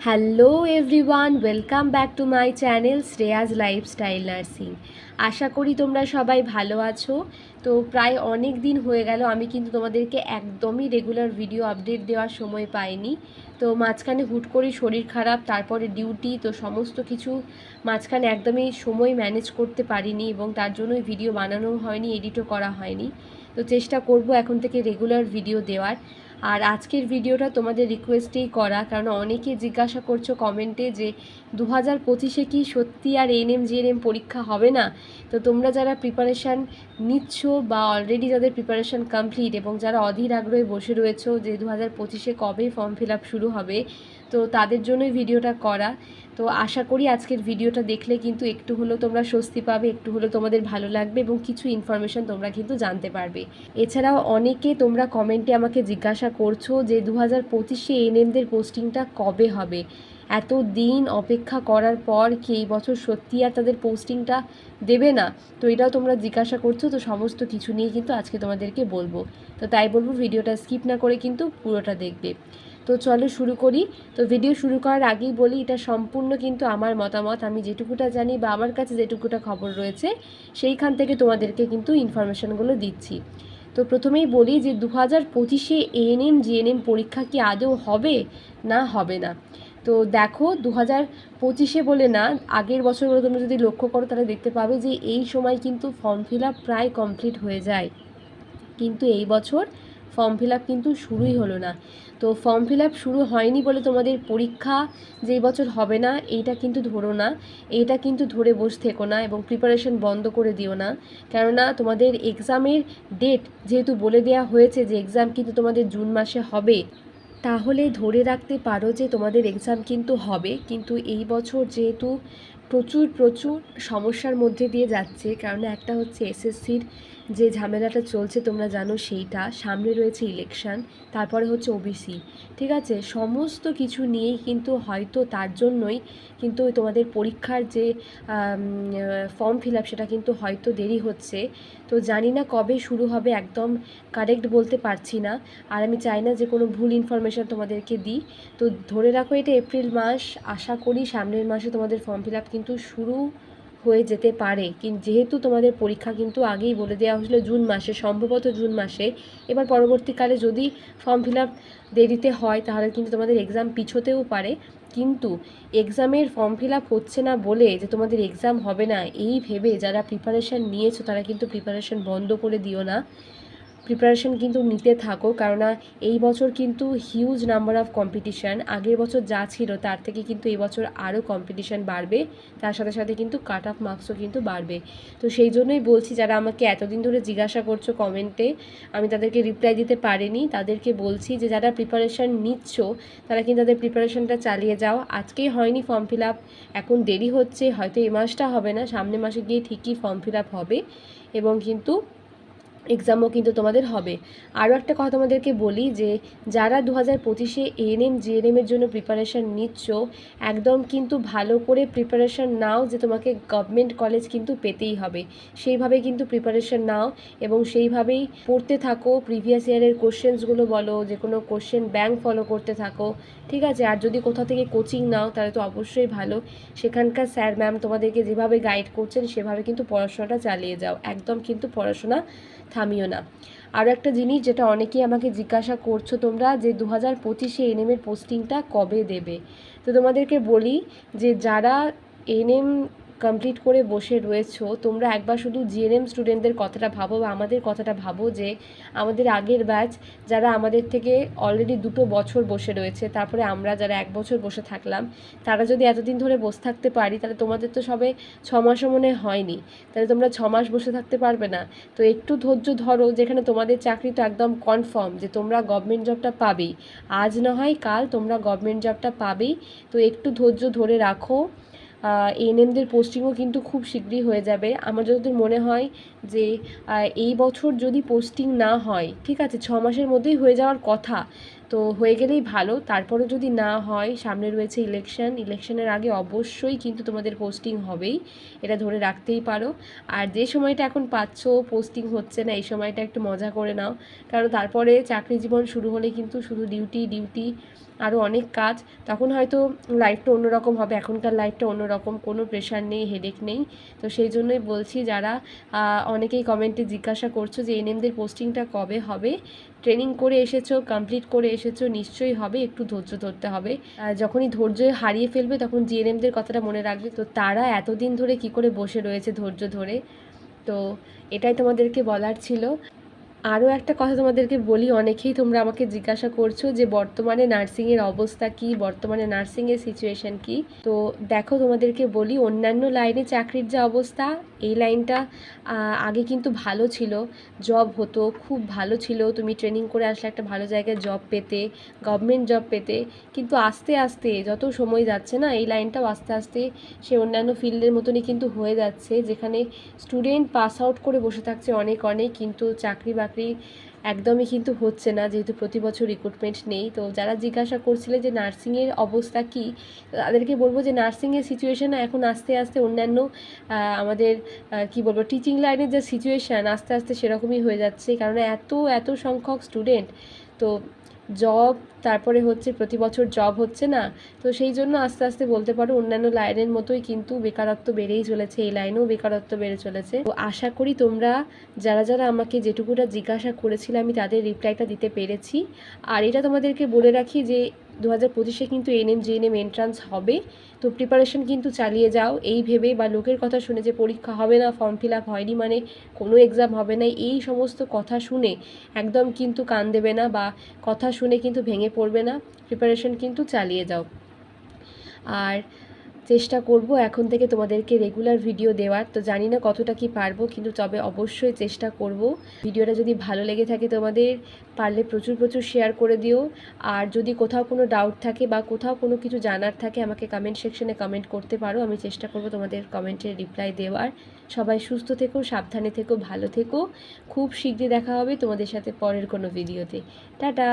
Hello everyone, welcome back to my channel Shreyaj lifestyle nursing. আশা করি তোমরা সবাই ভালো আছো। তো প্রায় অনেক দিন হয়ে গেল আমি কিন্তু তোমাদেরকে একদমই রেগুলার ভিডিও আপডেট দেওয়ার সময় পাইনি। তো মাঝখানে হুট করে শরীর খারাপ, তারপরে ডিউটি, তো সমস্ত কিছু মাঝখানে একদমই সময় ম্যানেজ করতে পারিনি এবং তার জন্যই ভিডিও বানানোও হয়নি, এডিটও করা হয়নি। তো চেষ্টা করব এখন থেকে রেগুলার ভিডিও দেওয়ার। আর আজকের ভিডিওটা তোমাদের রিকোয়েস্টেই করা, কারণ অনেকে জিজ্ঞাসা করছো কমেন্টে যে 2025-এ কি সত্যি আর এএনএম জিএনএম পরীক্ষা হবে না। তো তোমরা যারা প্রিপারেশান নিচ্ছ বা অলরেডি যাদের প্রিপারেশান কমপ্লিট এবং যারা অধীর আগ্রহে বসে রয়েছো যে 2025-এ কবে ফর্ম ফিল আপ শুরু হবে, তো তাদের জন্যই ভিডিওটা করা। তো আশা করি আজকের ভিডিওটা দেখলে কিন্তু একটু হলেও তোমরা স্বস্তি পাবে, একটু হলেও তোমাদের ভালো লাগবে এবং কিছু ইনফরমেশান তোমরা কিন্তু জানতে পারবে। এছাড়াও অনেকে তোমরা কমেন্টে আমাকে জিজ্ঞাসা করছো যে 2025-এ এএনএমদের পোস্টিংটা কবে হবে। এত দিন অপেক্ষা করার পর কি এই বছর সত্যি আর তাদের পোস্টিংটা দেবে না? তো এটাও তোমরা জিজ্ঞাসা করছো। তো সমস্ত কিছু নিয়ে কিন্তু আজকে তোমাদেরকে বলবো। তো তাই বলবো ভিডিওটা স্কিপ না করে কিন্তু পুরোটা দেখবে। তো চলো শুরু করি। তো ভিডিও শুরু করার আগেই বলি, এটা সম্পূর্ণ কিন্তু আমার মতামত। আমি যেটুকুটা জানি বা আমার কাছে যেটুকুটা খবর রয়েছে সেইখান থেকে তোমাদেরকে কিন্তু ইনফরমেশানগুলো দিচ্ছি। তো প্রথমেই বলি যে 2025-এ এএনএম জিএনএম পরীক্ষা কি আদৌ হবে না হবে না। তো দেখো 2025-এ বলে না, আগের বছরগুলো তোমরা যদি লক্ষ্য করো তাহলে দেখতে পাবে যে এই সময় কিন্তু ফর্ম ফিল আপ প্রায় কমপ্লিট হয়ে যায়, কিন্তু এই বছর ফর্ম ফিল আপ কিন্তু শুরুই হলো না। তো ফর্ম ফিল আপ শুরু হয়নি বলে তোমাদের পরীক্ষা যে এই বছর হবে না এইটা কিন্তু ধরো না, এইটা কিন্তু ধরে বসে থেকো না এবং প্রিপারেশন বন্ধ করে দিও না। কেননা তোমাদের এক্সামের ডেট যেহেতু বলে দেওয়া হয়েছে যে এক্সাম কিন্তু তোমাদের জুন মাসে হবে, তাহলে ধরে রাখতে পারো যে তোমাদের এক্সাম কিন্তু হবে। কিন্তু এই বছর যেহেতু প্রচুর প্রচুর সমস্যার মধ্যে দিয়ে যাচ্ছে, কারণ একটা হচ্ছে এসএসসির যে ঝামেলাটা চলছে তোমরা জানো, সেইটা সামনে রয়েছে ইলেকশন, তারপরে হচ্ছে ওবিসি, ঠিক আছে, সমস্ত কিছু নিয়েই কিন্তু হয়তো তার জন্যই কিন্তু তোমাদের পরীক্ষার যে ফর্ম ফিল আপ সেটা কিন্তু হয়তো দেরি হচ্ছে। তো জানি না কবে শুরু হবে, একদম কারেক্ট বলতে পারছি না। আর আমি চাই না যে কোনো ভুল ইনফরমেশান তোমাদেরকে দিই। তো ধরে রাখো এটা এপ্রিল মাস, আশা করি সামনের মাসে তোমাদের ফর্ম ফিল আপ কিন্তু শুরু হয়ে যেতে পারে। কিন্তু যেহেতু তোমাদের পরীক্ষা কিন্তু আগেই বলে দেওয়া হয়েছিল জুন মাসে, সম্ভবত জুন মাসে। এবার পরবর্তীকালে যদি ফর্ম ফিল আপ দেরিতে হয় তাহলে কিন্তু তোমাদের এক্সাম পিছোতেও পারে। কিন্তু এক্সামের ফর্ম ফিল আপ হচ্ছে না বলে যে তোমাদের এক্সাম হবে না এই ভেবে যারা প্রিপারেশান নিয়েছো তারা কিন্তু প্রিপারেশান বন্ধ করে দিও না, প্রিপারেশন কিন্তু নিতে থাকো। কেননা এই বছর কিন্তু হিউজ নাম্বার অফ কম্পিটিশান, আগের বছর যা ছিল তার থেকে কিন্তু এই বছর আরও কম্পিটিশান বাড়বে, তার সাথে সাথে কিন্তু কাট অফ মার্কসও কিন্তু বাড়বে। তো সেই জন্যই বলছি, যারা আমাকে এতদিন ধরে জিজ্ঞাসা করছো কমেন্টে, আমি তাদেরকে রিপ্লাই দিতে পারিনি, তাদেরকে বলছি যে যারা প্রিপারেশান নিচ্ছ তারা কিন্তু তাদের প্রিপারেশানটা চালিয়ে যাও। আজকেই হয়নি ফর্ম ফিল আপ, এখন দেরি হচ্ছে, হয়তো এই মাসটা হবে না, সামনের মাসে গিয়ে ঠিকই ফর্ম ফিল আপ হবে এবং কিন্তু এক্সামও কিন্তু তোমাদের হবে। আরও একটা কথা তোমাদেরকে বলি যে যারা 2025-এ এএনএম জিএনএমের জন্য প্রিপারেশান নিচ্ছ, একদম কিন্তু ভালো করে প্রিপারেশান নাও যে তোমাকে গভর্নমেন্ট কলেজ কিন্তু পেতেই হবে, সেইভাবে কিন্তু প্রিপারেশান নাও এবং সেইভাবেই পড়তে থাকো। প্রিভিয়াস ইয়ারের কোশ্চেন্সগুলো বলো, যে কোনো কোশ্চেন ব্যাংক ফলো করতে থাকো, ঠিক আছে। আর যদি কোথা থেকে কোচিং নাও তাহলে তো অবশ্যই ভালো, সেখানকার স্যার ম্যাম তোমাদেরকে যেভাবে গাইড করছেন সেভাবে কিন্তু পড়াশোনাটা চালিয়ে যাও, একদম কিন্তু পড়াশোনা থামিও না। আরও একটা জিনিস যেটা অনেকেই আমাকে জিজ্ঞাসা করছো তোমরা, যে 2025-এ এএনএমের পোস্টিংটা কবে দেবে। তো তোমাদেরকে বলি যে যারা এএনএম কমপ্লিট করে বসে রয়েছো, তোমরা একবার শুধু জিএনএম স্টুডেন্টদের কথাটা ভাবো বা আমাদের কথাটা ভাবো, যে আমাদের আগের ব্যাচ যারা আমাদের থেকে অলরেডি 2 বছর বসে রয়েছে, তারপরে আমরা যারা 1 বছর বসে থাকলাম, তারা যদি এতদিন ধরে বসে থাকতে পারি তাহলে তোমাদের তো সবে 6 মাসও মনে হয়নি, তাহলে তোমরা 6 মাস বসে থাকতে পারবে না। তো একটু ধৈর্য ধরো, যেখানে তোমাদের চাকরি তো একদম কনফার্ম যে তোমরা গভর্নমেন্ট জবটা পাবেই, আজ না হয় কাল তোমরা গভর্নমেন্ট জবটা পাবেই। তো একটু ধৈর্য ধরে রাখো। এএনএমদের পোস্টিংও কিন্তু খুব শীঘ্রই হয়ে যাবে। আমার যতদূর মনে হয় যে এই বছর যদি পোস্টিং না হয়, ঠিক আছে, 6 মাসের মধ্যেই হয়ে যাওয়ার কথা। তো হয়ে গেলেই ভালো। তারপরেও যদি না হয়, সামনে রয়েছে ইলেকশনের আগে অবশ্যই কিন্তু তোমাদের পোস্টিং হবেই, এটা ধরে রাখতেই পারো। আর যে সময়টা এখন পাচ্ছ পোস্টিং হচ্ছে না, এই সময়টা একটু মজা করে নাও, কারণ তারপরে চাকরি জীবন শুরু হলে কিন্তু শুধু ডিউটি, আরও অনেক কাজ, তখন হয়তো লাইফটা অন্যরকম হবে। এখনকার লাইফটা অন্যরকম, কোনো প্রেশার নেই, হেডেক নেই। তো সেই জন্যই বলছি, যারা অনেকেই কমেন্টে জিজ্ঞাসা করছো যে এনএমদের পোস্টিংটা কবে হবে, ট্রেনিং করে এসেছো, কমপ্লিট করে এসেছো, নিশ্চয়ই হবে, একটু ধৈর্য ধরতে হবে। যখনই ধৈর্য হারিয়ে ফেলবে তখন জিএনএমদের কথাটা মনে রাখবে, তো তারা এতদিন ধরে কি করে বসে রয়েছে ধৈর্য ধরে। তো এটাই তোমাদেরকে বলার ছিল। আরও একটা কথা তোমাদেরকে বলি, অনেকেই তোমরা আমাকে জিজ্ঞাসা করছো যে বর্তমানে নার্সিংয়ের অবস্থা কী, বর্তমানে নার্সিংয়ের সিচুয়েশান কী। তো দেখো, তোমাদেরকে বলি, অন্যান্য লাইনে চাকরির যা অবস্থা, এই লাইনটা আগে কিন্তু ভালো ছিল, জব হতো, খুব ভালো ছিল, তুমি ট্রেনিং করে আসলে একটা ভালো জায়গায় জব পেতে, গভর্নমেন্ট জব পেতে। কিন্তু আস্তে আস্তে যত সময় যাচ্ছে না, এই লাইনটাও আস্তে আস্তে সে অন্যান্য ফিল্ডের মতনই কিন্তু হয়ে যাচ্ছে, যেখানে স্টুডেন্ট পাস আউট করে বসে থাকছে অনেক, কিন্তু চাকরি বাকরি একদমই কিন্তু হচ্ছে না, যেহেতু প্রতি বছর রিক্রুটমেন্ট নেই। তো যারা জিজ্ঞাসা করছিলে যে নার্সিংয়ের অবস্থা কী, তাদেরকে বলবো যে নার্সিংয়ের সিচুয়েশান এখন আস্তে আস্তে অন্যান্য আমাদের কি বলবো, টিচিং লাইনের যে সিচুয়েশান আস্তে আস্তে সেরকমই হয়ে যাচ্ছে, কারণ এত সংখ্যক স্টুডেন্ট, তো জব, তারপরে হচ্ছে প্রতি বছর জব হচ্ছে না। তো সেই জন্য আস্তে আস্তে বলতে পারো অন্যান্য লাইনের মতোই কিন্তু বেকারত্ব বেড়েই চলেছে, এই লাইনেও বেকারত্ব বেড়ে চলেছে। তো আশা করি তোমরা যারা আমাকে যেটুকুটা জিজ্ঞাসা করেছিলে আমি তাদের রিপ্লাইটা দিতে পেরেছি। আর এটা তোমাদেরকে বলে রাখি যে 2025-এ কিন্তু এনএম জিএনএম এন্ট্রান্স হবে, তো প্রিপারেশন কিন্তু চালিয়ে যাও। এই ভেবে বা লোকের কথা শুনে যে পরীক্ষা হবে না, ফর্ম ফিল আপ হয়নি মানে কোনো এক্সাম হবে না, এই সমস্ত কথা শুনে একদম কিন্তু কান দেবে না, বা কথা শুনে কিন্তু ভেঙে পড়বে না, প্রিপারেশন কিন্তু চালিয়ে যাও। আর চেষ্টা করব এখন থেকে তোমাদেরকে রেগুলার ভিডিও দেওয়ার, তো জানি না কতটা কি পারবো, কিন্তু তবে অবশ্যই চেষ্টা করব। ভিডিওটা যদি ভালো লেগে থাকে তোমাদের, পারলে প্রচুর শেয়ার করে দিও। আর যদি কোথাও কোনো ডাউট থাকে বা কোথাও কোনো কিছু জানার থাকে, আমাকে কমেন্ট সেকশনে কমেন্ট করতে পারো, আমি চেষ্টা করব তোমাদের কমেন্টের রিপ্লাই দেওয়ার। সবাই সুস্থ থেকো, সাবধানে থেকো, ভালো থেকো। খুব শীঘ্রই দেখা হবে তোমাদের সাথে পরের কোনো ভিডিওতে। টাটা।